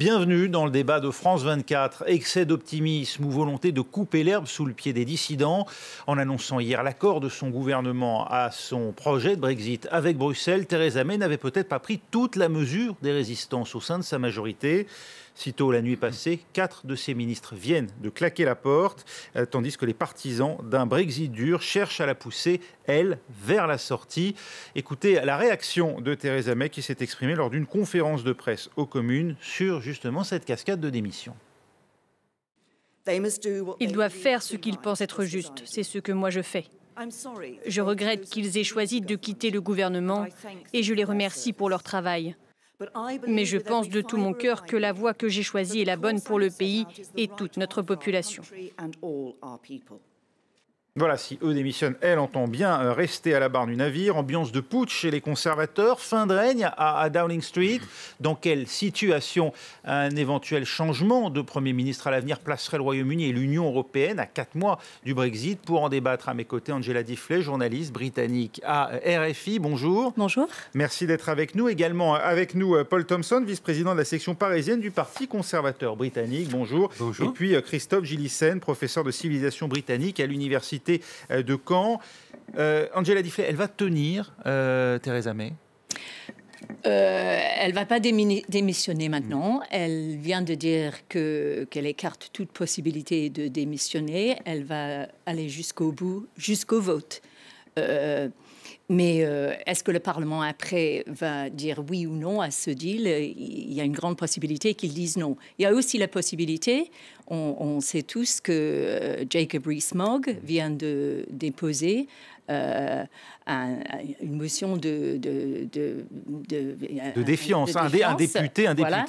Bienvenue dans le débat de France 24. Excès d'optimisme ou volonté de couper l'herbe sous le pied des dissidents. En annonçant hier l'accord de son gouvernement à son projet de Brexit avec Bruxelles, Theresa May n'avait peut-être pas pris toute la mesure des résistances au sein de sa majorité. Sitôt la nuit passée, 4 de ses ministres viennent de claquer la porte, tandis que les partisans d'un Brexit dur cherchent à la pousser, elle, vers la sortie. Écoutez la réaction de Theresa May qui s'est exprimée lors d'une conférence de presse aux communes sur justement cette cascade de démission. Ils doivent faire ce qu'ils pensent être juste. C'est ce que moi je fais. Je regrette qu'ils aient choisi de quitter le gouvernement et je les remercie pour leur travail. Mais je pense de tout mon cœur que la voie que j'ai choisie est la bonne pour le pays et toute notre population. Voilà, si eux démissionnent, elle entend bien rester à la barre du navire. Ambiance de putsch chez les conservateurs. Fin de règne à Downing Street. Dans quelle situation un éventuel changement de Premier ministre à l'avenir placerait le Royaume-Uni et l'Union européenne à 4 mois du Brexit? Pour en débattre à mes côtés, Angela Diffley, journaliste britannique à RFI. Bonjour. Bonjour. Merci d'être avec nous. Également avec nous, Paul Thompson, vice-président de la section parisienne du Parti conservateur britannique. Bonjour. Bonjour. Et puis Christophe Gillissen, professeur de civilisation britannique à l'université de Caen. Angela Diffley, elle va tenir, Theresa May? Elle ne va pas démissionner maintenant. Elle vient de dire qu'elle écarte toute possibilité de démissionner. Elle va aller jusqu'au bout, jusqu'au vote. Mais est-ce que le Parlement après va dire oui ou non à ce deal? Il y a une grande possibilité qu'ils disent non. Il y a aussi la possibilité, on sait tous que Jacob Rees-Mogg vient de déposer une motion de défiance. Un député voilà.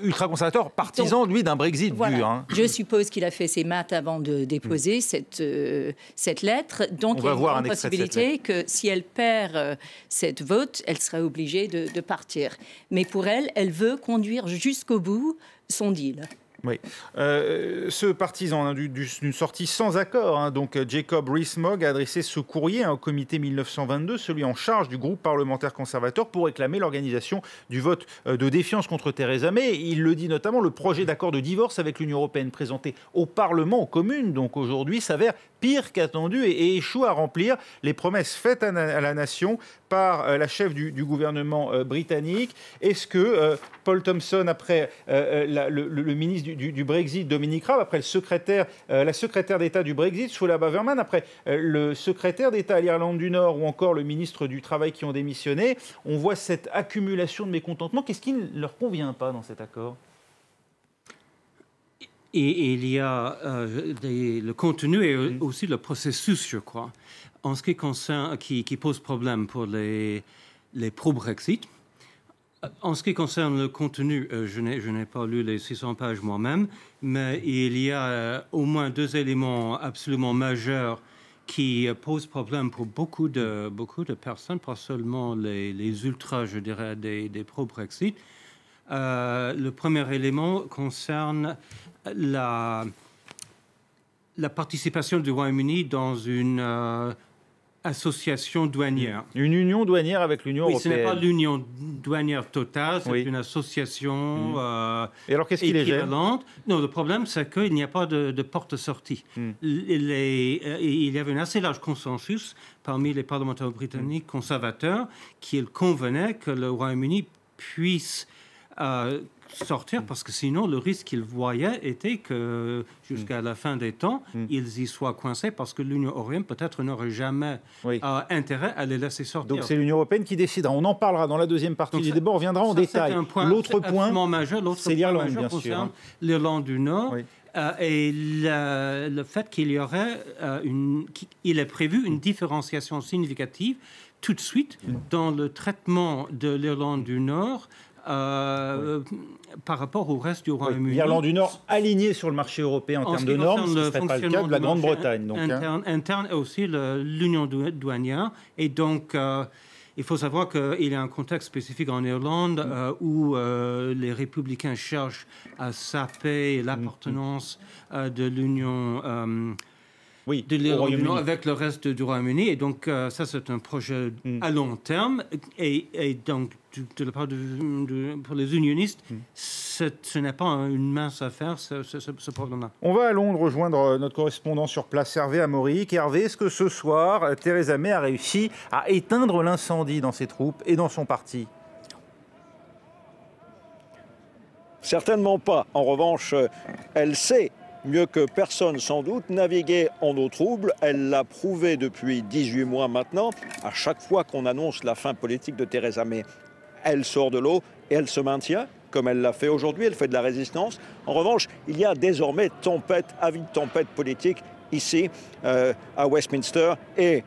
Ultra-conservateur, partisan, donc, lui, d'un Brexit voilà. dur. Hein. Je suppose qu'il a fait ses maths avant de déposer cette lettre. Donc, il y a une grande possibilité que si elle perd cette vote, elle sera obligée de partir. Mais pour elle, elle veut conduire jusqu'au bout son deal. Oui. Ce partisan d'une sortie sans accord, donc Jacob Rees-Mogg a adressé ce courrier au comité 1922, celui en charge du groupe parlementaire conservateur, pour réclamer l'organisation du vote de défiance contre Theresa May. Il le dit notamment, le projet d'accord de divorce avec l'Union européenne présenté au Parlement, aux communes, donc aujourd'hui, s'avère pire qu'attendu et échoue à remplir les promesses faites à la nation par la chef du gouvernement britannique. Est-ce que Paul Thompson, après le ministre du Brexit, Dominic Raab, après la secrétaire d'État du Brexit, Suella Braverman, après le secrétaire d'État à l'Irlande du Nord ou encore le ministre du Travail qui ont démissionné, on voit cette accumulation de mécontentement. Qu'est-ce qui ne leur convient pas dans cet accord ? Et il y a le contenu et aussi le processus, je crois, en ce qui concerne, qui pose problème pour les pro-Brexit. En ce qui concerne le contenu, je n'ai pas lu les 600 pages moi-même, mais il y a au moins 2 éléments absolument majeurs qui posent problème pour beaucoup de personnes, pas seulement les ultras, je dirais, des pro-Brexit. Le premier élément concerne la participation du Royaume-Uni dans une association douanière. Une union douanière avec l'Union européenne. Ce n'est pas l'union douanière totale, c'est une association Et alors, qu'est-ce qui les gêne ? Non, le problème, c'est qu'il n'y a pas de porte-sortie. Il y avait un assez large consensus parmi les parlementaires britanniques conservateurs qu'il convenait que le Royaume-Uni puisse sortir, parce que sinon le risque qu'ils voyaient était que jusqu'à la fin des temps, ils y soient coincés parce que l'Union européenne peut-être n'aurait jamais intérêt à les laisser sortir. Donc c'est l'Union européenne qui décidera. On en parlera dans la deuxième partie du débat, on reviendra en détail. L'autre point majeur, c'est l'Irlande, bien sûr. L'Irlande du Nord. Oui. Et le fait qu'il y aurait il est prévu une différenciation significative tout de suite dans le traitement de l'Irlande du Nord par rapport au reste du Royaume-Uni. L'Irlande du Nord alignée sur le marché européen en termes de normes, ce ne serait pas le cas de la Grande-Bretagne. Interne et aussi l'union douanière. Et donc, il faut savoir qu'il y a un contexte spécifique en Irlande où les républicains cherchent à saper l'appartenance de l'Union de l'Union avec le reste du Royaume-Uni. Et donc, ça, c'est un projet à long terme. Et donc, de la part pour les unionistes, ce n'est pas une mince affaire, ce problème-là. On va à Londres rejoindre notre correspondant sur place, Hervé Amaurik. Hervé, est-ce que ce soir, Theresa May a réussi à éteindre l'incendie dans ses troupes et dans son parti ? Certainement pas. En revanche, elle sait mieux que personne sans doute naviguer en eau trouble. Elle l'a prouvé depuis 18 mois maintenant. À chaque fois qu'on annonce la fin politique de Theresa May, elle sort de l'eau et elle se maintient, comme elle l'a fait aujourd'hui. Elle fait de la résistance. En revanche, il y a désormais avide tempête politique ici, à Westminster et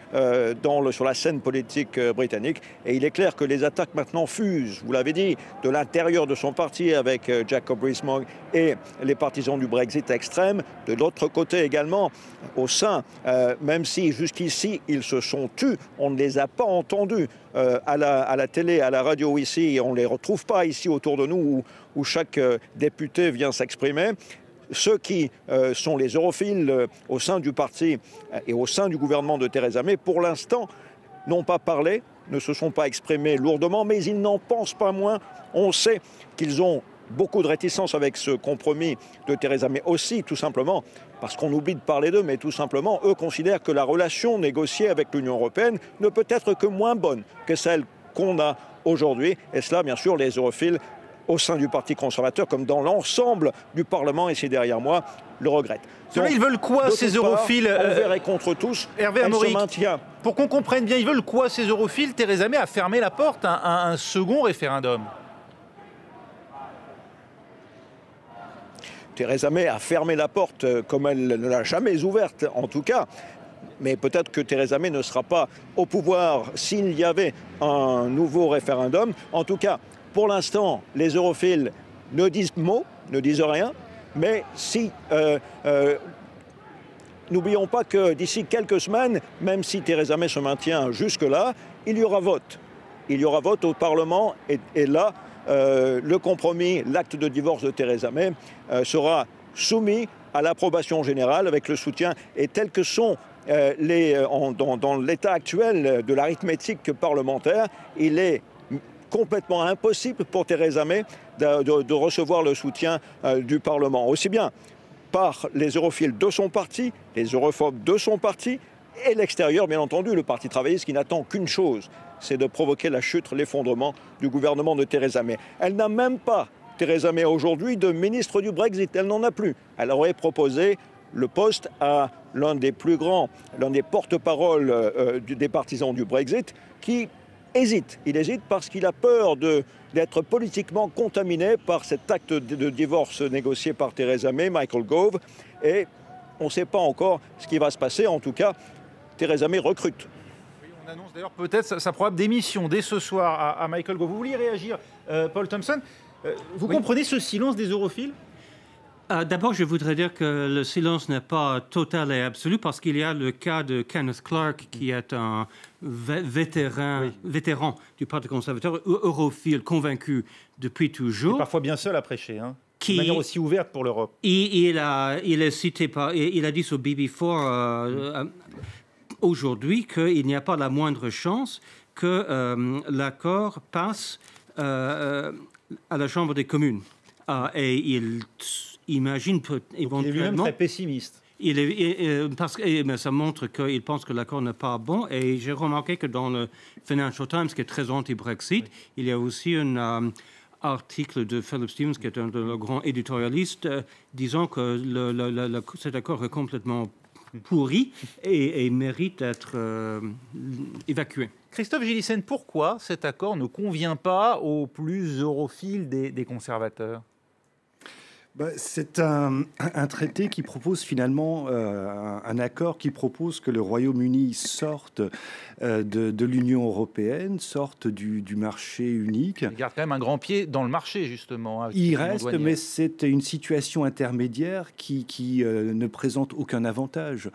sur la scène politique britannique. Et il est clair que les attaques maintenant fusent, vous l'avez dit, de l'intérieur de son parti avec Jacob Rees-Mogg et les partisans du Brexit extrême. De l'autre côté également, au sein, même si jusqu'ici ils se sont tus, on ne les a pas entendus à la télé, à la radio ici, et on ne les retrouve pas ici autour de nous où chaque député vient s'exprimer. Ceux qui sont les europhiles au sein du parti et au sein du gouvernement de Theresa May, pour l'instant, n'ont pas parlé, ne se sont pas exprimés lourdement, mais ils n'en pensent pas moins. On sait qu'ils ont beaucoup de réticence avec ce compromis de Theresa May aussi, tout simplement, parce qu'on oublie de parler d'eux, mais tout simplement, eux considèrent que la relation négociée avec l'Union européenne ne peut être que moins bonne que celle qu'on a aujourd'hui. Et cela, bien sûr, les europhiles au sein du Parti conservateur, comme dans l'ensemble du Parlement, ici derrière moi, le regrettent. Ils veulent quoi, ces europhiles envers et contre tous, Hervé Amaurik, se maintient. Pour qu'on comprenne bien, ils veulent quoi, ces europhiles? Theresa May a fermé la porte à un second référendum. Theresa May a fermé la porte comme elle ne l'a jamais ouverte, en tout cas. Mais peut-être que Theresa May ne sera pas au pouvoir s'il y avait un nouveau référendum. En tout cas, pour l'instant, les europhiles ne disent mot, ne disent rien. Mais si n'oublions pas que d'ici quelques semaines, même si Theresa May se maintient jusque-là, il y aura vote. Il y aura vote au Parlement et là, le compromis, l'acte de divorce de Theresa May sera soumis à l'approbation générale avec le soutien et tel que sont dans l'état actuel de l'arithmétique parlementaire, il est complètement impossible pour Theresa May de recevoir le soutien du Parlement, aussi bien par les europhiles de son parti, les europhobes de son parti, et l'extérieur, bien entendu, le Parti travailliste qui n'attend qu'une chose, c'est de provoquer la chute, l'effondrement du gouvernement de Theresa May. Elle n'a même pas, Theresa May aujourd'hui, de ministre du Brexit, elle n'en a plus. Elle aurait proposé le poste à l'un des plus grands, l'un des porte-parole des partisans du Brexit, qui hésite. Il hésite parce qu'il a peur d'être politiquement contaminé par cet acte de divorce négocié par Theresa May, Michael Gove. Et on ne sait pas encore ce qui va se passer. En tout cas, Theresa May recrute. Oui, on annonce d'ailleurs peut-être sa probable démission dès ce soir à Michael Gove. Vous vouliez réagir, Paul Thompson? Vous comprenez ce silence des europhiles? D'abord, je voudrais dire que le silence n'est pas total et absolu parce qu'il y a le cas de Kenneth Clark, qui est un vétéran du Parti conservateur, europhile convaincu depuis toujours. Et parfois bien seul à prêcher, de manière aussi ouverte pour l'Europe. Il est cité il a dit sur BB4 aujourd'hui qu'il n'y a pas la moindre chance que l'accord passe à la Chambre des communes. Et il imagine éventuellement... Il est lui-même très pessimiste. Mais ça montre qu'il pense que l'accord n'est pas bon. Et j'ai remarqué que dans le Financial Times, qui est très anti-Brexit, il y a aussi un article de Philip Stevens, qui est un de nos grands éditorialistes, disant que cet accord est complètement pourri et mérite d'être évacué. Christophe Gélissen, pourquoi cet accord ne convient pas aux plus europhiles des conservateurs? C'est un traité qui propose finalement un accord qui propose que le Royaume-Uni sorte de l'Union européenne, sorte du marché unique. Il garde quand même un grand pied dans le marché, justement. Il reste, mais c'est une situation intermédiaire qui ne présente aucun avantage.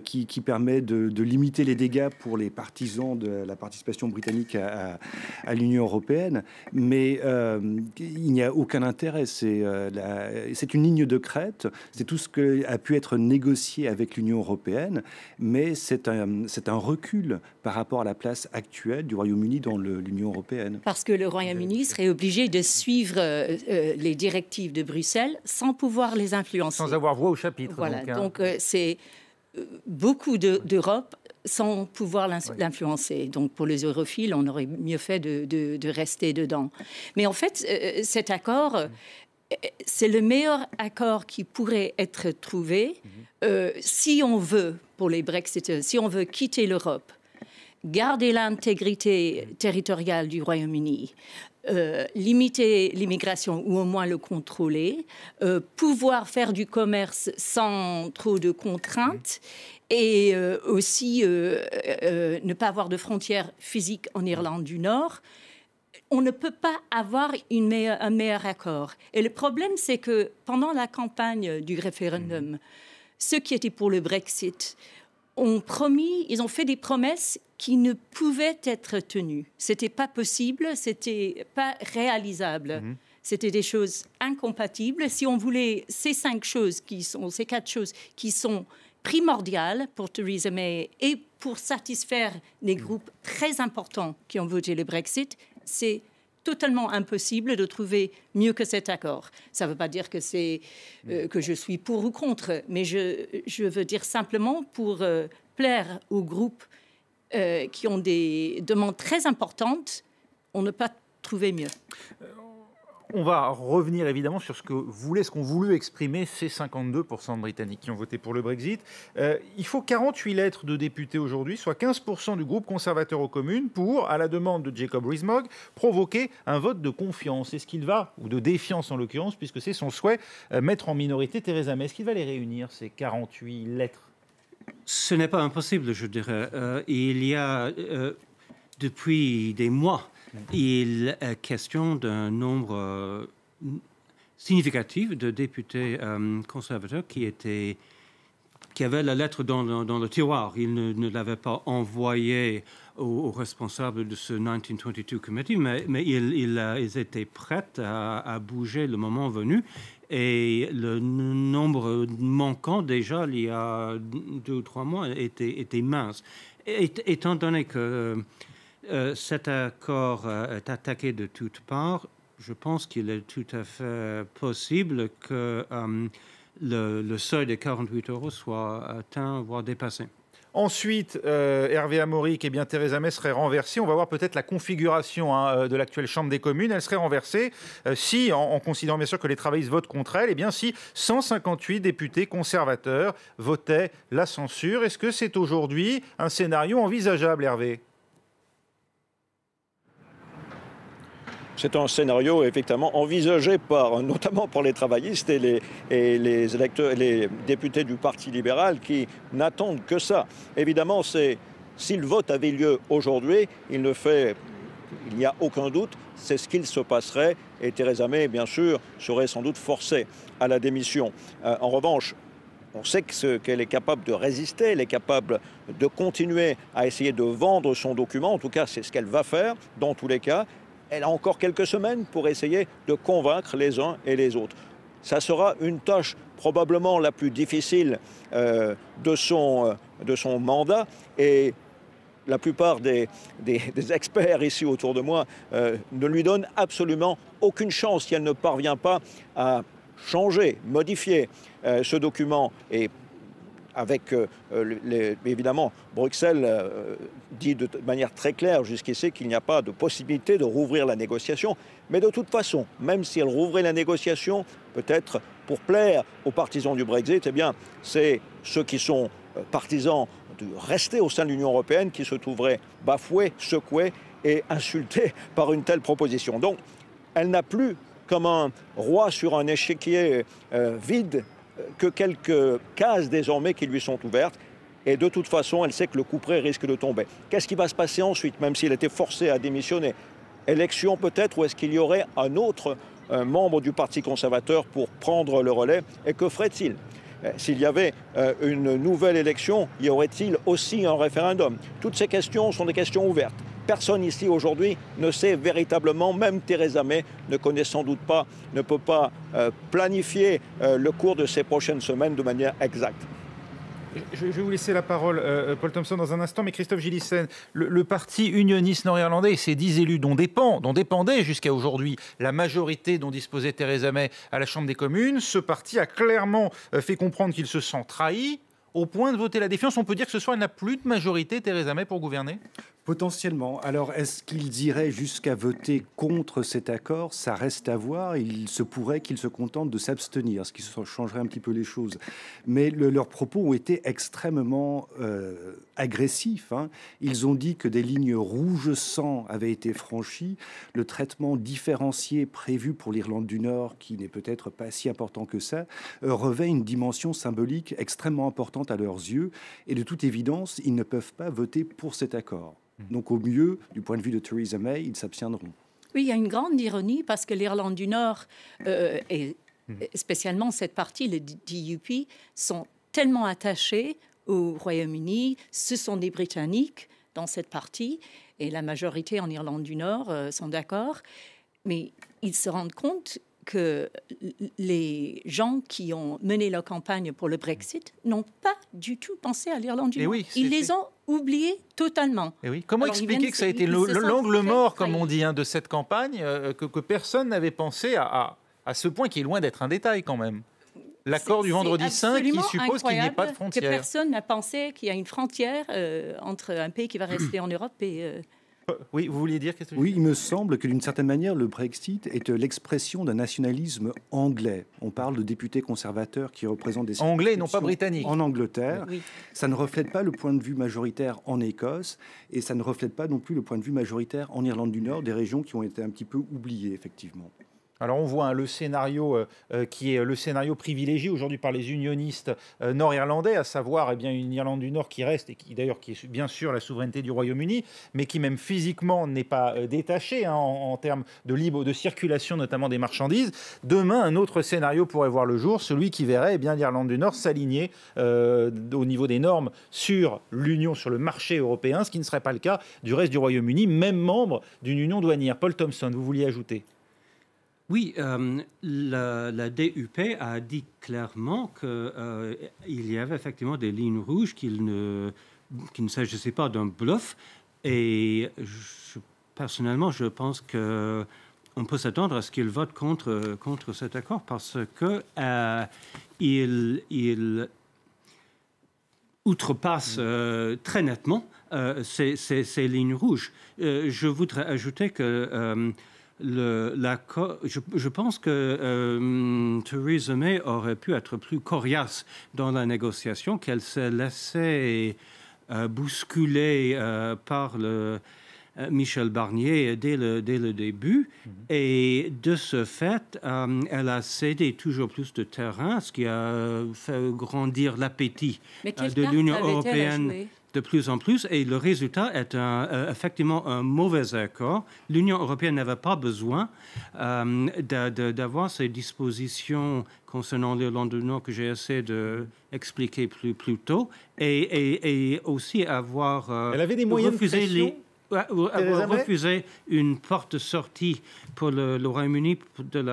qui permet de limiter les dégâts pour les partisans de la participation britannique à l'Union européenne. Mais il n'y a aucun intérêt. C'est une ligne de crête. C'est tout ce qui a pu être négocié avec l'Union européenne, mais c'est un recul par rapport à la place actuelle du Royaume-Uni dans l'Union européenne. Parce que le Royaume-Uni serait obligé de suivre les directives de Bruxelles sans pouvoir les influencer. Sans avoir voix au chapitre. Voilà, donc c'est beaucoup d'Europe sans pouvoir l'influencer. Donc pour les europhiles, on aurait mieux fait de rester dedans. Mais en fait, cet accord, c'est le meilleur accord qui pourrait être trouvé si on veut, pour les Brexiteurs, si on veut quitter l'Europe, garder l'intégrité territoriale du Royaume-Uni, limiter l'immigration ou au moins le contrôler, pouvoir faire du commerce sans trop de contraintes et aussi ne pas avoir de frontières physiques en Irlande du Nord. On ne peut pas avoir un meilleur accord. Et le problème, c'est que pendant la campagne du référendum, ceux qui étaient pour le Brexit ils ont fait des promesses qui ne pouvaient être tenues. C'était pas possible, c'était pas réalisable. C'était des choses incompatibles. Si on voulait ces quatre choses qui sont primordiales pour Theresa May et pour satisfaire les groupes très importants qui ont voté le Brexit, c'est totalement impossible de trouver mieux que cet accord. Ça ne veut pas dire que que je suis pour ou contre, mais je veux dire simplement pour plaire aux groupes qui ont des demandes très importantes, on ne peut pas trouver mieux. On va revenir évidemment sur ce qu'ont voulu exprimer ces 52% de Britanniques qui ont voté pour le Brexit. Il faut 48 lettres de députés aujourd'hui, soit 15% du groupe conservateur aux communes, pour, à la demande de Jacob Rees-Mogg, provoquer un vote de confiance. Est-ce qu'il va, ou de défiance en l'occurrence, puisque c'est son souhait, mettre en minorité Theresa May? Est-ce qu'il va les réunir, ces 48 lettres? Ce n'est pas impossible, je dirais. Il y a, depuis des mois, il est question d'un nombre significatif de députés conservateurs qui avaient la lettre dans le tiroir. Ils ne l'avaient pas envoyée aux responsables de ce 1922 Committee, mais ils étaient prêts à bouger le moment venu. Et le nombre manquant, déjà, il y a 2 ou 3 mois, était mince. Étant donné que cet accord est attaqué de toutes parts, je pense qu'il est tout à fait possible que le seuil de 48 € soit atteint, voire dépassé. Ensuite, Hervé Amaurik, Theresa May serait renversée. On va voir peut-être la configuration de l'actuelle Chambre des communes. Elle serait renversée si, en considérant bien sûr que les travaillistes votent contre elle, si 158 députés conservateurs votaient la censure. Est-ce que c'est aujourd'hui un scénario envisageable, Hervé ? C'est un scénario effectivement envisagé notamment pour les travaillistes et les députés du Parti libéral qui n'attendent que ça. Évidemment, si le vote avait lieu aujourd'hui, il n'y a aucun doute, c'est ce qu'il se passerait et Theresa May, bien sûr, serait sans doute forcée à la démission. En revanche, on sait qu'elle est capable de résister, elle est capable de continuer à essayer de vendre son document. En tout cas, c'est ce qu'elle va faire dans tous les cas. Elle a encore quelques semaines pour essayer de convaincre les uns et les autres. Ça sera une tâche probablement la plus difficile de son mandat. Et la plupart des experts ici autour de moi ne lui donnent absolument aucune chance si elle ne parvient pas à changer, modifier ce document. Et avec, évidemment, Bruxelles dit de manière très claire jusqu'ici qu'il n'y a pas de possibilité de rouvrir la négociation. Mais de toute façon, même si elle rouvrait la négociation, peut-être pour plaire aux partisans du Brexit, c'est ceux qui sont partisans de rester au sein de l'Union européenne qui se trouveraient bafoués, secoués et insultés par une telle proposition. Donc, elle n'a plus, comme un roi sur un échiquier vide, que quelques cases désormais qui lui sont ouvertes. Et de toute façon, elle sait que le couperet risque de tomber. Qu'est-ce qui va se passer ensuite, même s'il était forcé à démissionner? Élection peut-être, ou est-ce qu'il y aurait un autre membre du Parti conservateur pour prendre le relais? Et que ferait-il? s'il y avait une nouvelle élection, y aurait-il aussi un référendum? Toutes ces questions sont des questions ouvertes. Personne ici aujourd'hui ne sait véritablement, même Theresa May ne connaît sans doute pas, ne peut pas planifier le cours de ces prochaines semaines de manière exacte. Je vais vous laisser la parole, Paul Thompson, dans un instant, mais Christophe Gillissen, le parti unioniste nord-irlandais et ses 10 élus dont dépendait jusqu'à aujourd'hui la majorité dont disposait Theresa May à la Chambre des communes, ce parti a clairement fait comprendre qu'il se sent trahi au point de voter la défiance. On peut dire que ce soir, elle n'a plus de majorité, Theresa May, pour gouverner ? Potentiellement. Alors, est-ce qu'ils iraient jusqu'à voter contre cet accord? Ça reste à voir. Il se pourrait qu'ils se contentent de s'abstenir, ce qui changerait un petit peu les choses. Mais leurs propos ont été extrêmement agressifs. Ils ont dit que des lignes rouges sang avaient été franchies. Le traitement différencié prévu pour l'Irlande du Nord, qui n'est peut-être pas si important que ça, revêt une dimension symbolique extrêmement importante à leurs yeux. Et de toute évidence, ils ne peuvent pas voter pour cet accord. Donc au mieux, du point de vue de Theresa May, ils s'abstiendront. Oui, il y a une grande ironie parce que l'Irlande du Nord, et spécialement cette partie, le DUP, sont tellement attachés au Royaume-Uni. Ce sont des Britanniques dans cette partie et la majorité en Irlande du Nord sont d'accord. Mais ils se rendent compte que les gens qui ont mené leur campagne pour le Brexit n'ont pas du tout pensé à l'Irlande du Nord. Ils les ont oubliés totalement. Et oui. Comment expliquer que ça a été l'angle mort, comme on dit, de cette campagne, que personne n'avait pensé à ce point qui est loin d'être un détail quand même? L'accord du vendredi saint qui suppose qu'il n'y ait pas de frontière. Que personne n'a pensé qu'il y a une frontière entre un pays qui va rester en Europe et... Oui, vous vouliez dire quelque chose? Oui, il me semble que d'une certaine manière, le Brexit est l'expression d'un nationalisme anglais. On parle de députés conservateurs qui représentent des anglais, non pas britanniques. En Angleterre. Oui. Ça ne reflète pas le point de vue majoritaire en Écosse et ça ne reflète pas non plus le point de vue majoritaire en Irlande du Nord, des régions qui ont été un petit peu oubliées, effectivement. Alors on voit le scénario qui est le scénario privilégié aujourd'hui par les unionistes nord-irlandais, à savoir une Irlande du Nord qui reste et qui d'ailleurs qui est bien sûr la souveraineté du Royaume-Uni, mais qui même physiquement n'est pas détachée en termes de circulation notamment des marchandises. Demain, un autre scénario pourrait voir le jour, celui qui verrait l'Irlande du Nord s'aligner au niveau des normes sur l'Union, sur le marché européen, ce qui ne serait pas le cas du reste du Royaume-Uni, même membre d'une union douanière. Paul Thompson, vous vouliez ajouter? Oui, la DUP a dit clairement qu'il y avait effectivement des lignes rouges, qu'il ne s'agissait pas d'un bluff. Et personnellement, je pense qu'on peut s'attendre à ce qu'ils votent contre cet accord parce qu'il outrepasse très nettement ces lignes rouges. Je voudrais ajouter que... je pense que Theresa May aurait pu être plus coriace dans la négociation, qu'elle s'est laissée bousculer par Michel Barnier dès le début. Et de ce fait, elle a cédé toujours plus de terrain, ce qui a fait grandir l'appétit de l'Union européenne de plus en plus, et le résultat est effectivement un mauvais accord. L'Union européenne n'avait pas besoin d'avoir ces dispositions concernant l'Irlande du Nord que j'ai essayé d'expliquer plus tôt, et aussi avoir elle avait des moyens avoir refusé une porte de sortie pour le Royaume-Uni de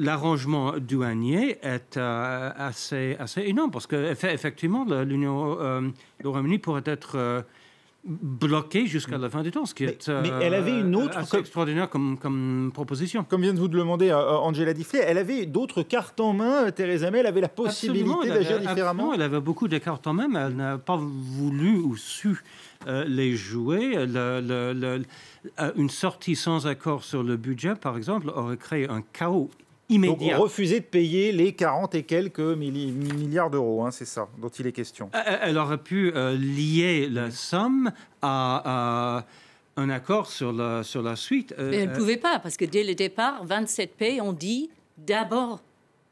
l'arrangement douanier est assez énorme parce qu'effectivement, le Royaume-Uni pourrait être bloqué jusqu'à la fin du temps, ce qui est mais elle avait une autre assez extraordinaire comme proposition. Comme vient de vous le demander Angela Diffley, elle avait d'autres cartes en main, Theresa May, elle avait la possibilité d'agir différemment. Elle avait beaucoup de cartes en main, mais elle n'a pas voulu ou su les jouer. Une sortie sans accord sur le budget, par exemple, aurait créé un chaos immédiat. Donc refuser de payer les 40 et quelques milliards d'euros, c'est ça dont il est question. Elle aurait pu lier la somme à un accord sur la suite. Mais elle ne pouvait pas, parce que dès le départ, 27 pays ont dit d'abord,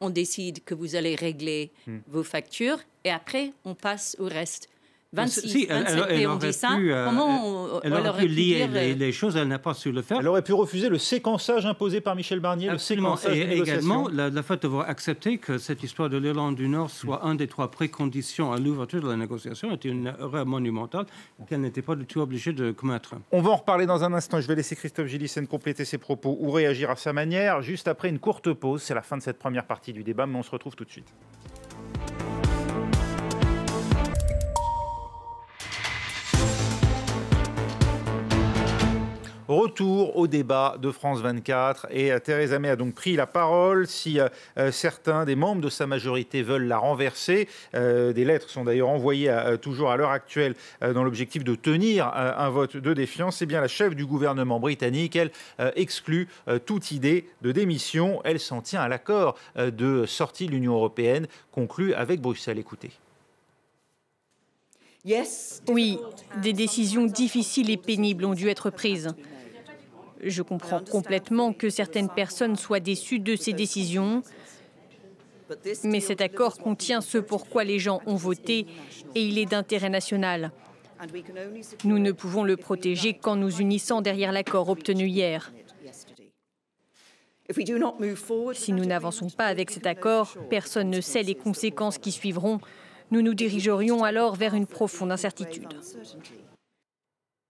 on décide que vous allez régler vos factures et après, on passe au reste. 26, Si, 27 pays ont dit ça. Comment elle aurait pu lire les choses, elle n'a pas su le faire. Elle aurait pu refuser le séquençage imposé par Michel Barnier, Absolument. le séquençage des négociations. Également, le fait d'avoir accepté que cette histoire de l'Irlande du Nord soit un des 3 préconditions à l'ouverture de la négociation était une erreur monumentale qu'elle n'était pas du tout obligée de commettre. On va en reparler dans un instant. Je vais laisser Christophe Gélissen compléter ses propos ou réagir à sa manière. Juste après une courte pause, c'est la fin de cette première partie du débat, mais on se retrouve tout de suite. Retour au débat de France 24 et Theresa May a donc pris la parole. Si certains des membres de sa majorité veulent la renverser, des lettres sont d'ailleurs envoyées toujours à l'heure actuelle dans l'objectif de tenir un vote de défiance, eh bien la chef du gouvernement britannique, elle exclut toute idée de démission. Elle s'en tient à l'accord de sortie de l'Union européenne conclu avec Bruxelles. Écoutez. Oui, des décisions difficiles et pénibles ont dû être prises. Je comprends complètement que certaines personnes soient déçues de ces décisions, mais cet accord contient ce pour quoi les gens ont voté et il est d'intérêt national. Nous ne pouvons le protéger qu'en nous unissant derrière l'accord obtenu hier. Si nous n'avançons pas avec cet accord, personne ne sait les conséquences qui suivront. Nous nous dirigerions alors vers une profonde incertitude.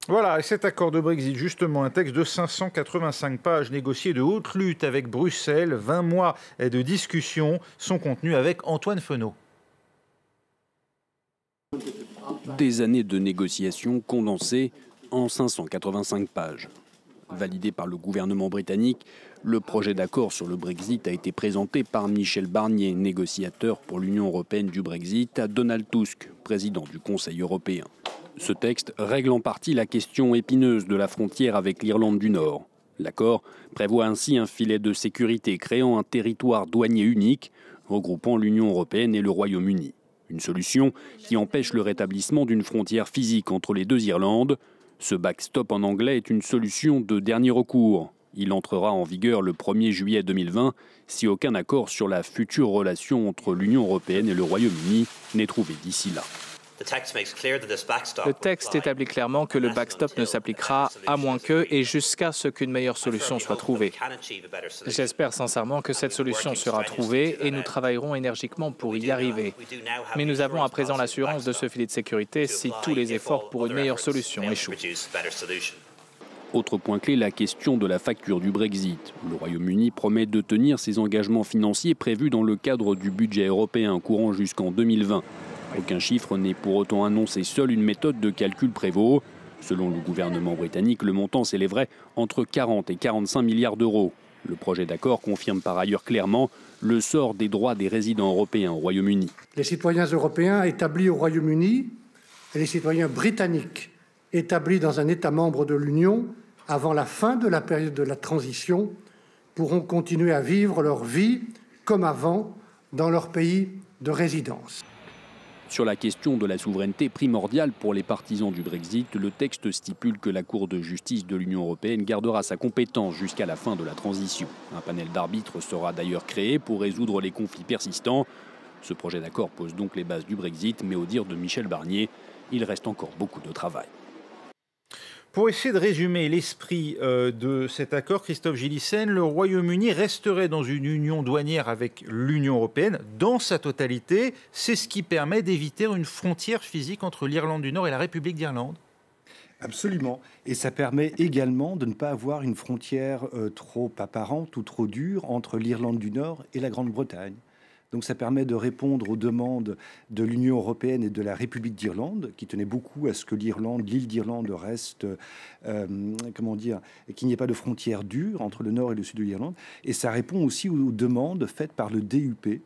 Voilà, et cet accord de Brexit, justement, un texte de 585 pages négocié de haute lutte avec Bruxelles, 20 mois de discussion, son contenu avec Antoine Fenot. Des années de négociations condensées en 585 pages. Validé par le gouvernement britannique, le projet d'accord sur le Brexit a été présenté par Michel Barnier, négociateur pour l'Union européenne du Brexit, à Donald Tusk, président du Conseil européen. Ce texte règle en partie la question épineuse de la frontière avec l'Irlande du Nord. L'accord prévoit ainsi un filet de sécurité créant un territoire douanier unique, regroupant l'Union européenne et le Royaume-Uni. Une solution qui empêche le rétablissement d'une frontière physique entre les deux Irlandes. Ce backstop en anglais est une solution de dernier recours. Il entrera en vigueur le 1er juillet 2020 si aucun accord sur la future relation entre l'Union européenne et le Royaume-Uni n'est trouvé d'ici là. Le texte établit clairement que le backstop ne s'appliquera à moins que et jusqu'à ce qu'une meilleure solution soit trouvée. J'espère sincèrement que cette solution sera trouvée et nous travaillerons énergiquement pour y arriver. Mais nous avons à présent l'assurance de ce filet de sécurité si tous les efforts pour une meilleure solution échouent. Autre point clé, la question de la facture du Brexit. Le Royaume-Uni promet de tenir ses engagements financiers prévus dans le cadre du budget européen courant jusqu'en 2020. Aucun chiffre n'est pour autant annoncé, seule une méthode de calcul prévaut. Selon le gouvernement britannique, le montant s'élèverait entre 40 et 45 milliards d'euros. Le projet d'accord confirme par ailleurs clairement le sort des droits des résidents européens au Royaume-Uni. Les citoyens européens établis au Royaume-Uni et les citoyens britanniques établis dans un État membre de l'Union avant la fin de la période de la transition pourront continuer à vivre leur vie comme avant dans leur pays de résidence. Sur la question de la souveraineté primordiale pour les partisans du Brexit, le texte stipule que la Cour de justice de l'Union européenne gardera sa compétence jusqu'à la fin de la transition. Un panel d'arbitres sera d'ailleurs créé pour résoudre les conflits persistants. Ce projet d'accord pose donc les bases du Brexit, mais au dire de Michel Barnier, il reste encore beaucoup de travail. Pour essayer de résumer l'esprit de cet accord, Christophe Gélissen, le Royaume-Uni resterait dans une union douanière avec l'Union européenne dans sa totalité. C'est ce qui permet d'éviter une frontière physique entre l'Irlande du Nord et la République d'Irlande. Absolument. Et ça permet également de ne pas avoir une frontière trop apparente ou trop dure entre l'Irlande du Nord et la Grande-Bretagne. Donc ça permet de répondre aux demandes de l'Union européenne et de la République d'Irlande, qui tenaient beaucoup à ce que l'île d'Irlande reste, qu'il n'y ait pas de frontière dure entre le nord et le sud de l'Irlande. Et ça répond aussi aux demandes faites par le DUP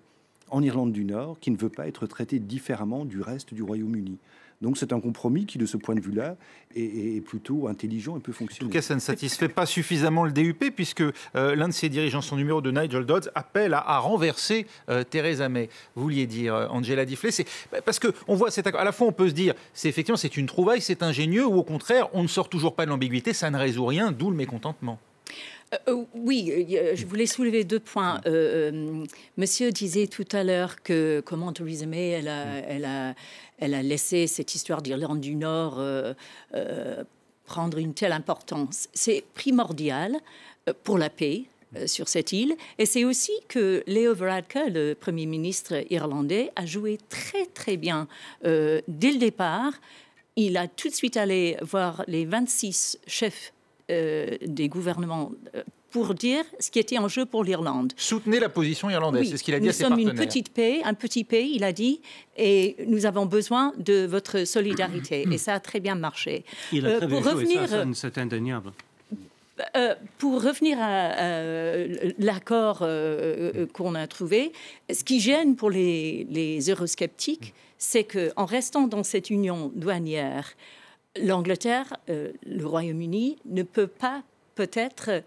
en Irlande du Nord, qui ne veut pas être traité différemment du reste du Royaume-Uni. Donc c'est un compromis qui, de ce point de vue-là, est plutôt intelligent et peut fonctionner. En tout cas, ça ne satisfait pas suffisamment le DUP, puisque l'un de ses dirigeants, son numéro de Nigel Dodds, appelle à renverser Theresa May. Vous vouliez dire, Angela Diffley, c'est parce qu'on voit cet accord. À la fois, on peut se dire, effectivement, c'est une trouvaille, c'est ingénieux, ou au contraire, on ne sort toujours pas de l'ambiguïté, ça ne résout rien, d'où le mécontentement. Oui, je voulais soulever 2 points. Monsieur disait tout à l'heure que, comment Theresa May, elle a laissé cette histoire d'Irlande du Nord prendre une telle importance. C'est primordial pour la paix sur cette île. Et c'est aussi que Leo Varadkar, le Premier ministre irlandais, a joué très, très bien dès le départ. Il a tout de suite allé voir les 26 chefs des gouvernements pour dire ce qui était en jeu pour l'Irlande. Soutenez la position irlandaise, c'est ce qu'il a dit à ses partenaires. Nous sommes un petit pays, il a dit, et nous avons besoin de votre solidarité. Et ça a très bien marché. Il a très bien joué, c'est indéniable. Pour revenir à l'accord qu'on a trouvé, ce qui gêne pour les eurosceptiques, c'est qu'en restant dans cette union douanière, l'Angleterre, le Royaume-Uni, ne peut pas peut-être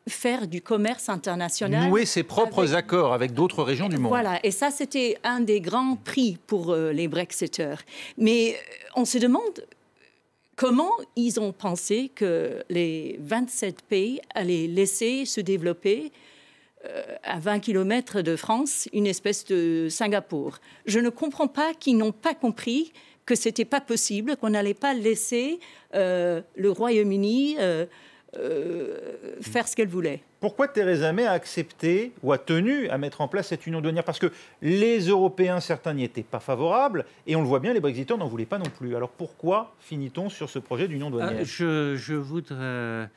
faire du commerce international. Nouer ses propres accords avec d'autres régions du monde. Voilà, et ça, c'était un des grands prix pour les Brexiteurs. Mais on se demande comment ils ont pensé que les 27 pays allaient laisser se développer à 20 km de France une espèce de Singapour. Je ne comprends pas qu'ils n'ont pas compris que ce n'était pas possible, qu'on n'allait pas laisser le Royaume-Uni faire ce qu'elle voulait. Pourquoi Theresa May a accepté ou a tenu à mettre en place cette union douanière? Parce que les Européens, certains n'y étaient pas favorables, et on le voit bien, les Brexiteurs n'en voulaient pas non plus. Alors pourquoi finit-on sur ce projet d'union douanière? Je voudrais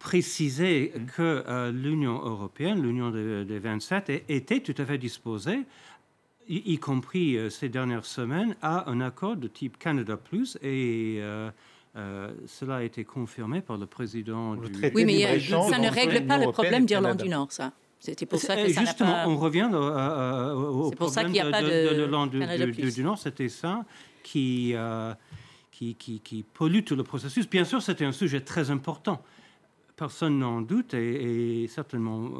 préciser que l'Union européenne, l'Union des 27, était tout à fait disposée, y compris ces dernières semaines, à un accord de type Canada Plus, et cela a été confirmé par le président du... Oui, mais ça ne règle pas le problème d'Irlande du Nord, ça. C'était pour ça que ça justement, n'a pas... on revient au problème de l'Irlande du Nord. C'était ça qui pollue tout le processus. Bien sûr, c'était un sujet très important. Personne n'en doute, et certainement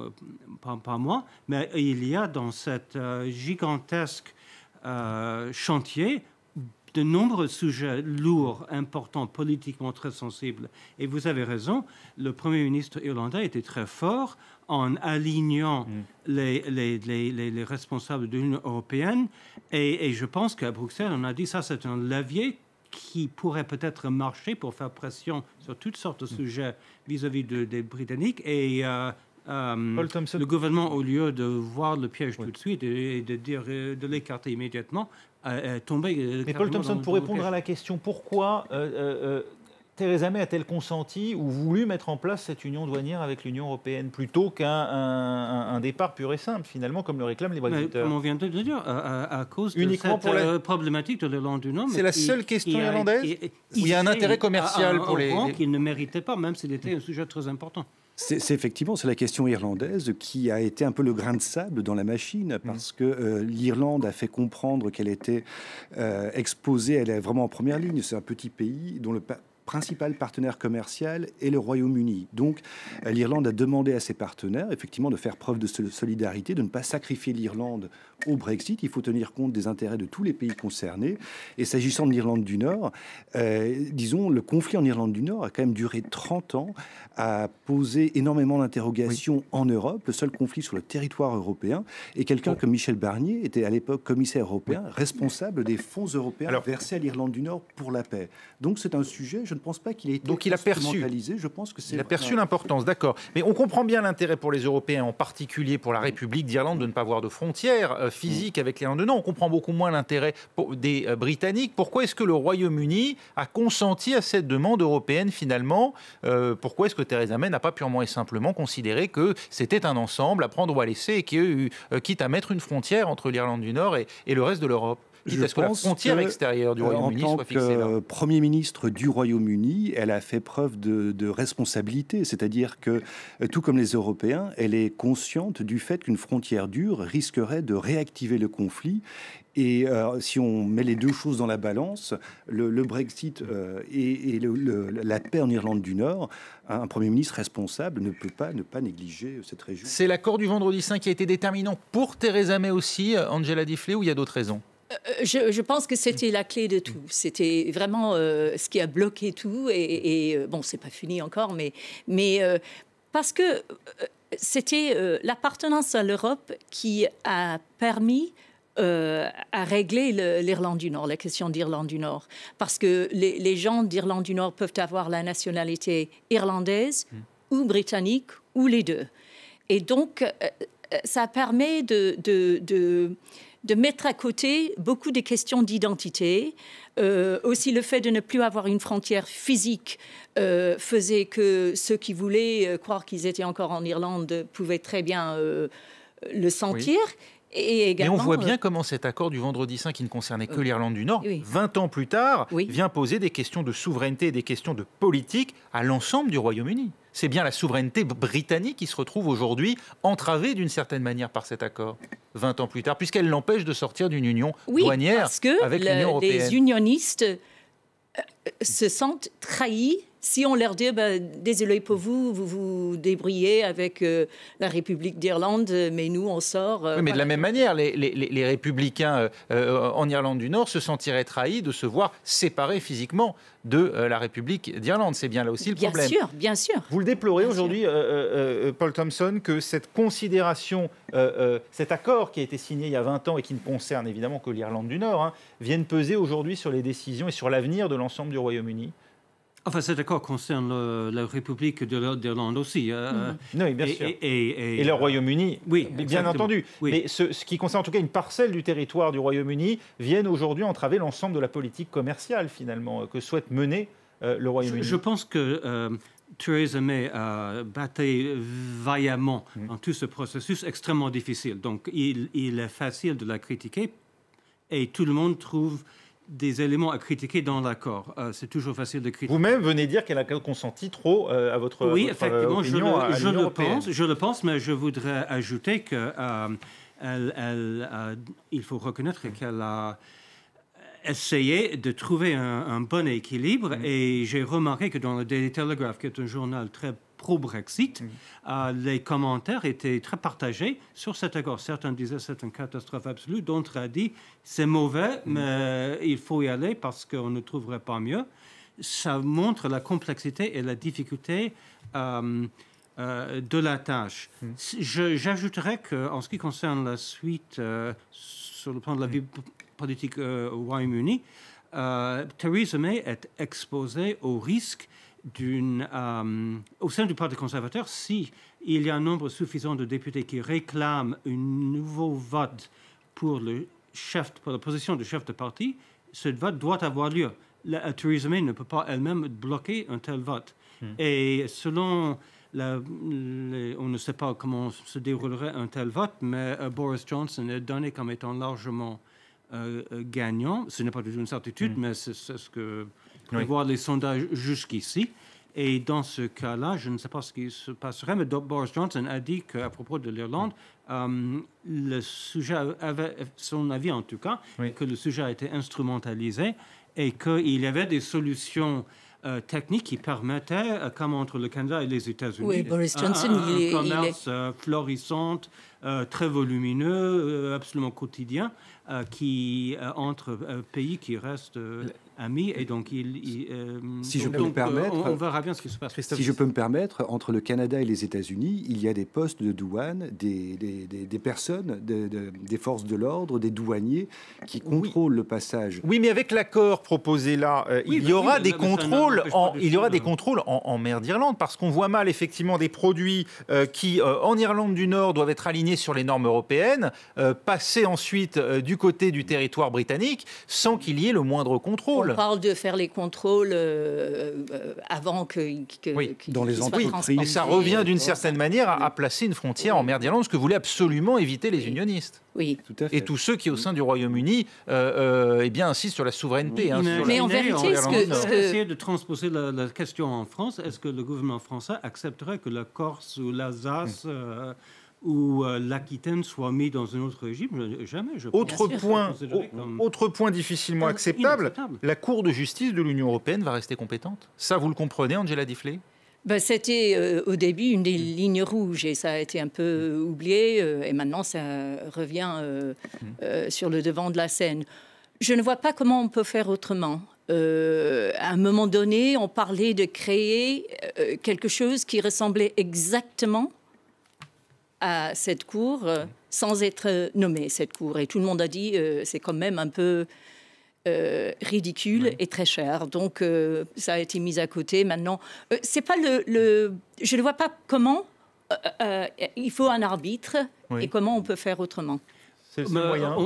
pas moi, mais il y a dans cet gigantesque chantier de nombreux sujets lourds, importants, politiquement très sensibles. Et vous avez raison, le Premier ministre irlandais était très fort en alignant les responsables de l'Union européenne. Et je pense qu'à Bruxelles, on a dit ça, c'est un levier qui pourrait peut-être marcher pour faire pression sur toutes sortes de sujets vis-à-vis des Britanniques. Et le gouvernement, au lieu de voir le piège tout de suite et de l'écarter immédiatement, est tombé... Mais Paul Thompson, pour répondre à la question, pourquoi Theresa May a-t-elle consenti ou voulu mettre en place cette union douanière avec l'Union européenne plutôt qu'un départ pur et simple, finalement, comme le réclament les Brexiteurs? Comme on vient de le dire, à cause uniquement de cette problématique de l'Irlande du Nord. C'est la seule question irlandaise où il y a un intérêt commercial pour les... qu'il ne méritait pas, même s'il était un sujet très important. C'est effectivement, c'est la question irlandaise qui a été un peu le grain de sable dans la machine, parce que l'Irlande a fait comprendre qu'elle était exposée, elle est vraiment en première ligne. C'est un petit pays dont le principal partenaire commercial est le Royaume-Uni. Donc, l'Irlande a demandé à ses partenaires, effectivement, de faire preuve de solidarité, de ne pas sacrifier l'Irlande au Brexit. Il faut tenir compte des intérêts de tous les pays concernés. Et s'agissant de l'Irlande du Nord, disons, le conflit en Irlande du Nord a quand même duré 30 ans, a posé énormément d'interrogations en Europe, le seul conflit sur le territoire européen. Et quelqu'un comme Michel Barnier était à l'époque commissaire européen, responsable des fonds européens versés à l'Irlande du Nord pour la paix. Donc, c'est un sujet, je ne pense pas qu'il ait été instrumentalisé. Je pense que c'est... Il a perçu l'importance, d'accord. Mais on comprend bien l'intérêt pour les Européens, en particulier pour la République d'Irlande, de ne pas avoir de frontières physiques avec l'Irlande du Nord. On comprend beaucoup moins l'intérêt des Britanniques. Pourquoi est-ce que le Royaume-Uni a consenti à cette demande européenne, finalement? Pourquoi est-ce que Theresa May n'a pas purement et simplement considéré que c'était un ensemble à prendre ou à laisser, et quitte à mettre une frontière entre l'Irlande du Nord et le reste de l'Europe? Est-ce que la frontière extérieure du Royaume-Uni soit fixée là? En tant que Premier ministre du Royaume-Uni, elle a fait preuve de responsabilité. C'est-à-dire que, tout comme les Européens, elle est consciente du fait qu'une frontière dure risquerait de réactiver le conflit. Et si on met les deux choses dans la balance, le Brexit et la paix en Irlande du Nord, un Premier ministre responsable ne peut pas ne pas négliger cette région. C'est l'accord du vendredi saint qui a été déterminant pour Theresa May aussi, Angela Diffley, ou il y a d'autres raisons? Je pense que c'était la clé de tout. C'était vraiment ce qui a bloqué tout. Et bon, c'est pas fini encore, mais parce que c'était l'appartenance à l'Europe qui a permis à régler l'Irlande du Nord, la question d'Irlande du Nord. Parce que les gens d'Irlande du Nord peuvent avoir la nationalité irlandaise ou britannique, ou les deux. Et donc, ça permet de mettre à côté beaucoup de questions d'identité. Aussi, le fait de ne plus avoir une frontière physique faisait que ceux qui voulaient croire qu'ils étaient encore en Irlande pouvaient très bien le sentir. Oui. Et également, mais on voit bien comment cet accord du Vendredi Saint, qui ne concernait que l'Irlande du Nord, 20 ans plus tard, vient poser des questions de souveraineté et des questions de politique à l'ensemble du Royaume-Uni. C'est bien la souveraineté britannique qui se retrouve aujourd'hui entravée d'une certaine manière par cet accord, 20 ans plus tard, puisqu'elle l'empêche de sortir d'une union douanière avec l'Union européenne. Les unionistes se sentent trahis si on leur dit désolé pour vous, vous vous débrouillez avec la République d'Irlande, mais nous, on sort... oui, mais de la même manière, les républicains en Irlande du Nord se sentiraient trahis de se voir séparés physiquement de la République d'Irlande. C'est bien là aussi le problème. Bien sûr. Vous le déplorez aujourd'hui, Paul Thompson, que cette considération, cet accord qui a été signé il y a 20 ans et qui ne concerne évidemment que l'Irlande du Nord, vienne peser aujourd'hui sur les décisions et sur l'avenir de l'ensemble du Royaume-Uni? Enfin, cet accord concerne la République d'Irlande aussi. Oui, bien sûr. Et le Royaume-Uni, oui, bien entendu. Oui. Mais ce qui concerne en tout cas une parcelle du territoire du Royaume-Uni viennent aujourd'hui entraver l'ensemble de la politique commerciale, finalement, que souhaite mener le Royaume-Uni. Je pense que Theresa May a battu vaillamment dans tout ce processus extrêmement difficile. Donc, il est facile de la critiquer et tout le monde trouve des éléments à critiquer dans l'accord. C'est toujours facile de critiquer. Vous-même venez dire qu'elle a consenti trop à votre oui, effectivement, opinion je le pense, mais je voudrais ajouter que il faut reconnaître qu'elle a essayé de trouver un bon équilibre et j'ai remarqué que dans le Daily Telegraph, qui est un journal très pro-Brexit, les commentaires étaient très partagés sur cet accord. Certains disaient c'est une catastrophe absolue, d'autres ont dit c'est mauvais, mais il faut y aller parce qu'on ne trouverait pas mieux. Ça montre la complexité et la difficulté de la tâche. J'ajouterais qu'en ce qui concerne la suite sur le plan de la vie politique au Royaume-Uni, Theresa May est exposée au risque au sein du Parti conservateur, si il y a un nombre suffisant de députés qui réclament un nouveau vote pour la position de chef de parti, ce vote doit avoir lieu. Theresa May ne peut pas elle-même bloquer un tel vote. Et selon on ne sait pas comment se déroulerait un tel vote, mais Boris Johnson est donné comme étant largement gagnant. Ce n'est pas du tout une certitude, mais c'est ce que prévoient les sondages jusqu'ici. Et dans ce cas-là, je ne sais pas ce qui se passerait, mais Boris Johnson a dit qu'à propos de l'Irlande, le sujet avait son avis en tout cas, que le sujet a été instrumentalisé et qu'il y avait des solutions techniques qui permettaient, comme entre le Canada et les États-Unis, Boris Johnson, un commerce florissant, très volumineux, absolument quotidien, entre pays qui restent amis. Et donc, si je peux me permettre, on verra bien ce qui se passe. Si je peux me permettre, entre le Canada et les États-Unis, il y a des postes de douane, des personnes, des forces de l'ordre, des douaniers qui contrôlent le passage. Oui, mais avec l'accord proposé là, il y aura des contrôles en mer d'Irlande, parce qu'on voit mal effectivement des produits qui, en Irlande du Nord, doivent être alignés sur les normes européennes, passer ensuite du côté du territoire britannique, sans qu'il y ait le moindre contrôle. On parle de faire les contrôles avant que dans les entreprises. Et ça revient d'une certaine manière à placer une frontière en mer d'Irlande, ce que voulaient absolument éviter les unionistes. Oui, tout à fait. Et tous ceux qui, au sein du Royaume-Uni, insistent sur la souveraineté. Mais en vérité, essayer de transposer la question en France, est-ce que le gouvernement français accepterait que la Corse ou l'Alsace ou l'Aquitaine soit mis dans un autre régime? Jamais. Autre point difficilement acceptable, la Cour de justice de l'Union européenne va rester compétente. Ça, vous le comprenez, Angela Diffley? C'était au début une des lignes rouges et ça a été un peu oublié et maintenant ça revient sur le devant de la scène. Je ne vois pas comment on peut faire autrement. À un moment donné, on parlait de créer quelque chose qui ressemblait exactement à cette cour sans être nommé, cette cour. Et tout le monde a dit c'est quand même un peu ridicule et très cher. Donc, ça a été mis à côté. Maintenant, c'est pas je ne vois pas comment il faut un arbitre et comment on peut faire autrement. C'est le moyen.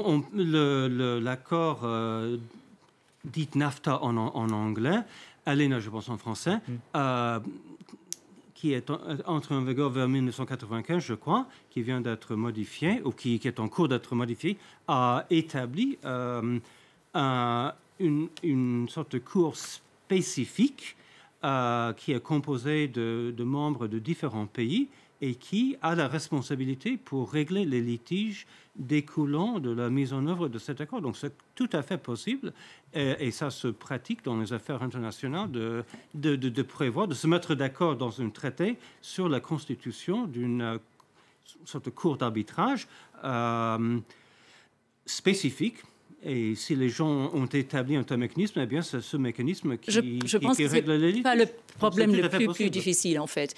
L'accord dit NAFTA en anglais, ALENA, je pense en français, qui est entré en vigueur vers 1995, je crois, qui vient d'être modifié, ou qui est en cours d'être modifié, a établi une sorte de cour spécifique qui est composée de membres de différents pays et qui a la responsabilité pour régler les litiges découlant de la mise en œuvre de cet accord. Donc c'est tout à fait possible et ça se pratique dans les affaires internationales de prévoir, de se mettre d'accord dans un traité sur la constitution d'une sorte de cour d'arbitrage spécifique. Et si les gens ont établi un tel mécanisme, eh bien c'est ce mécanisme qui règle les litiges. Je pense que ce n'est pas le problème le plus difficile, en fait.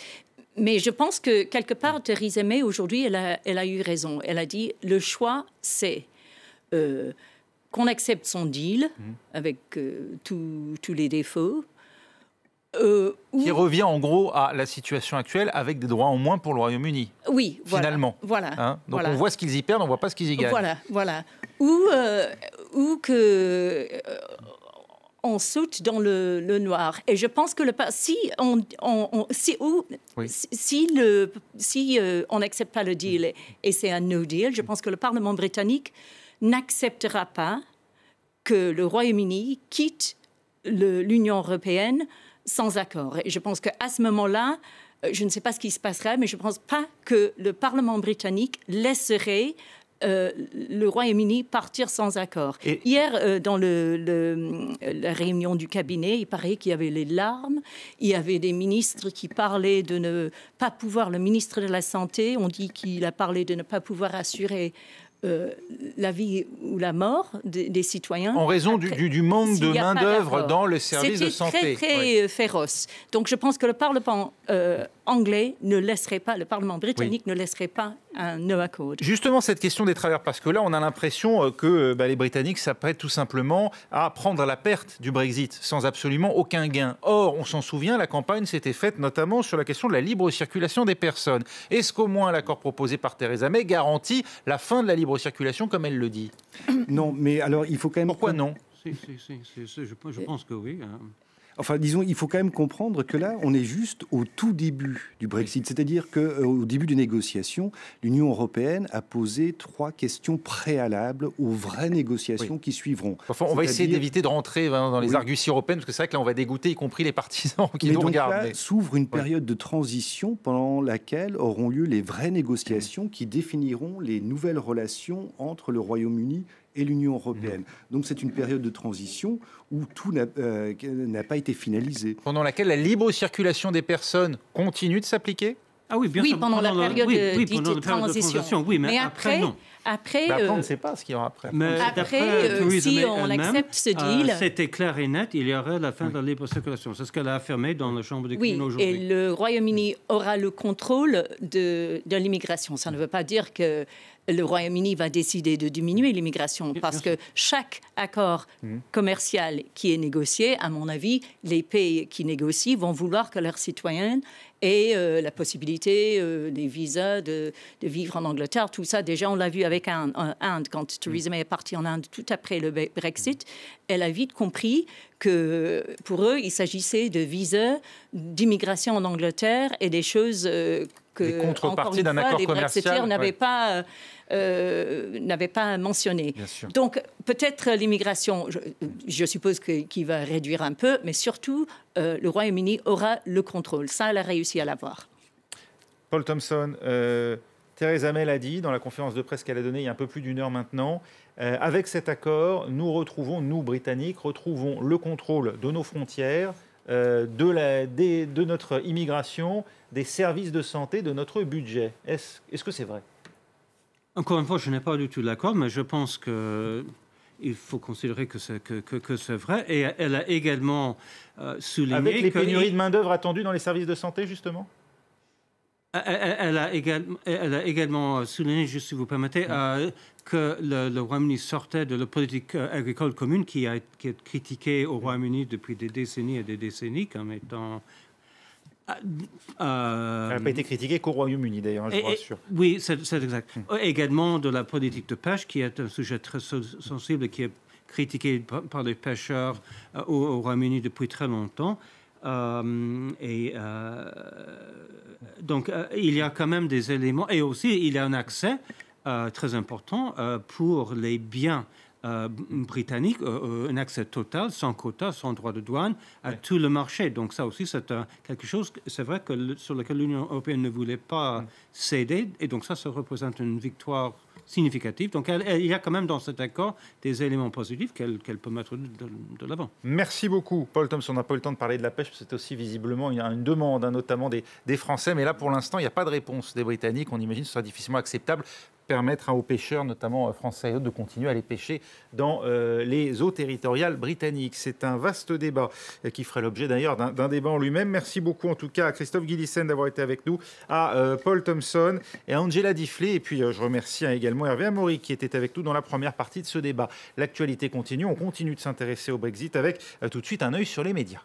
Mais je pense que, quelque part, Theresa May, aujourd'hui, elle a eu raison. Elle a dit, le choix, c'est qu'on accepte son deal avec tous les défauts. Qui revient, en gros, à la situation actuelle, avec des droits en moins pour le Royaume-Uni. Oui, finalement. Voilà. Hein, donc on voit ce qu'ils y perdent, on ne voit pas ce qu'ils y gagnent. Voilà. Ou que... on saute dans le noir. Et je pense que si on n'accepte pas le deal et c'est un no deal, je pense que le Parlement britannique n'acceptera pas que le Royaume-Uni quitte l'Union européenne sans accord. Et je pense qu'à ce moment-là, je ne sais pas ce qui se passerait, mais je ne pense pas que le Parlement britannique laisserait le Royaume-Uni partir sans accord. Hier, dans la réunion du cabinet, il paraît qu'il y avait les larmes. Il y avait des ministres qui parlaient de ne pas pouvoir... Le ministre de la Santé, on dit qu'il a parlé de ne pas pouvoir assurer la vie ou la mort des citoyens. En raison du manque de main-d'œuvre dans le service de santé. C'était très féroce. Donc je pense que le Parlement anglais ne laisserait pas, le Parlement britannique ne laisserait pas un no accord. Justement, cette question des travailleurs, parce que là, on a l'impression que les Britanniques s'apprêtent tout simplement à prendre la perte du Brexit sans absolument aucun gain. Or, on s'en souvient, la campagne s'était faite notamment sur la question de la libre circulation des personnes. Est-ce qu'au moins l'accord proposé par Theresa May garantit la fin de la libre circulation, comme elle le dit? Non, mais alors il faut quand même... Pourquoi non? Je pense que oui. Enfin, disons, il faut quand même comprendre que là, on est juste au tout début du Brexit. C'est-à-dire qu'au début des négociations, l'Union européenne a posé 3 questions préalables aux vraies négociations qui suivront. Enfin, on va essayer d'éviter de rentrer dans les arguties européennes, parce que c'est vrai que là, on va dégoûter, y compris les partisans qui nous regardent. Là, s'ouvre une période de transition pendant laquelle auront lieu les vraies négociations qui définiront les nouvelles relations entre le Royaume-Uni et l'Union européenne. Donc c'est une période de transition où tout n'a pas été finalisé. Pendant laquelle la libre circulation des personnes continue de s'appliquer? Ah oui, bien sûr. Pendant la période de transition. Oui, mais après, non. Après, on ne sait pas ce qu'il y aura après. Mais si on accepte ce deal... c'était clair et net, il y aurait la fin de la libre circulation. C'est ce qu'elle a affirmé dans la Chambre des communes aujourd'hui. Et le Royaume-Uni aura le contrôle de l'immigration. Ça ne veut pas dire que le Royaume-Uni va décider de diminuer l'immigration, parce que chaque accord commercial qui est négocié, à mon avis, les pays qui négocient vont vouloir que leurs citoyens aient la possibilité, des visas, de vivre en Angleterre. Tout ça, déjà, on l'a vu avec Inde. Quand Theresa May est partie en Inde tout après le Brexit, elle a vite compris que pour eux, il s'agissait de visas, d'immigration en Angleterre et des choses que, les contreparties d'un accord commercial n'avaient pas mentionné. Donc, peut-être l'immigration, je suppose qu'il va réduire un peu, mais surtout, le Royaume-Uni aura le contrôle. Ça, elle a réussi à l'avoir. Paul Thompson, Theresa May l'a dit dans la conférence de presse qu'elle a donnée il y a un peu plus d'1 heure maintenant. Avec cet accord, nous, Britanniques, retrouvons le contrôle de nos frontières, de notre immigration, des services de santé, de notre budget. Est-ce que c'est vrai? Encore une fois, je n'ai pas du tout d'accord, mais je pense qu'il faut considérer que c'est vrai. Et elle a également souligné... Avec les pénuries de main-d'œuvre attendues dans les services de santé, justement? Elle a également souligné, juste si vous permettez, que le Royaume-Uni sortait de la politique agricole commune qui est critiquée au Royaume-Uni depuis des décennies et des décennies comme étant... Elle n'a pas été critiquée qu'au Royaume-Uni, d'ailleurs, je vous rassure. Oui, c'est exact. Également de la politique de pêche, qui est un sujet très sensible et qui est critiqué par les pêcheurs au Royaume-Uni depuis très longtemps. Donc, il y a quand même des éléments. Et aussi, il y a un accès très important pour les biens britanniques, un accès total, sans quota, sans droit de douane, à tout le marché. Donc ça aussi, c'est quelque chose, c'est vrai, sur lequel l'Union européenne ne voulait pas céder. Et donc ça représente une victoire significative. Donc il y a quand même dans cet accord des éléments positifs qu'elle peut mettre de l'avant. Merci beaucoup, Paul Thompson. On n'a pas eu le temps de parler de la pêche. C'est aussi visiblement, il y a une demande, notamment des Français. Mais là, pour l'instant, il n'y a pas de réponse des Britanniques. On imagine que ce sera difficilement acceptable. Permettre aux pêcheurs, notamment français et autres, de continuer à aller pêcher dans les eaux territoriales britanniques. C'est un vaste débat qui ferait l'objet d'ailleurs d'un débat en lui-même. Merci beaucoup en tout cas à Christophe Guillissen d'avoir été avec nous, à Paul Thompson et à Angela Diffley. Et puis je remercie également Hervé Amaury qui était avec nous dans la première partie de ce débat. L'actualité continue, on continue de s'intéresser au Brexit avec tout de suite un œil sur les médias.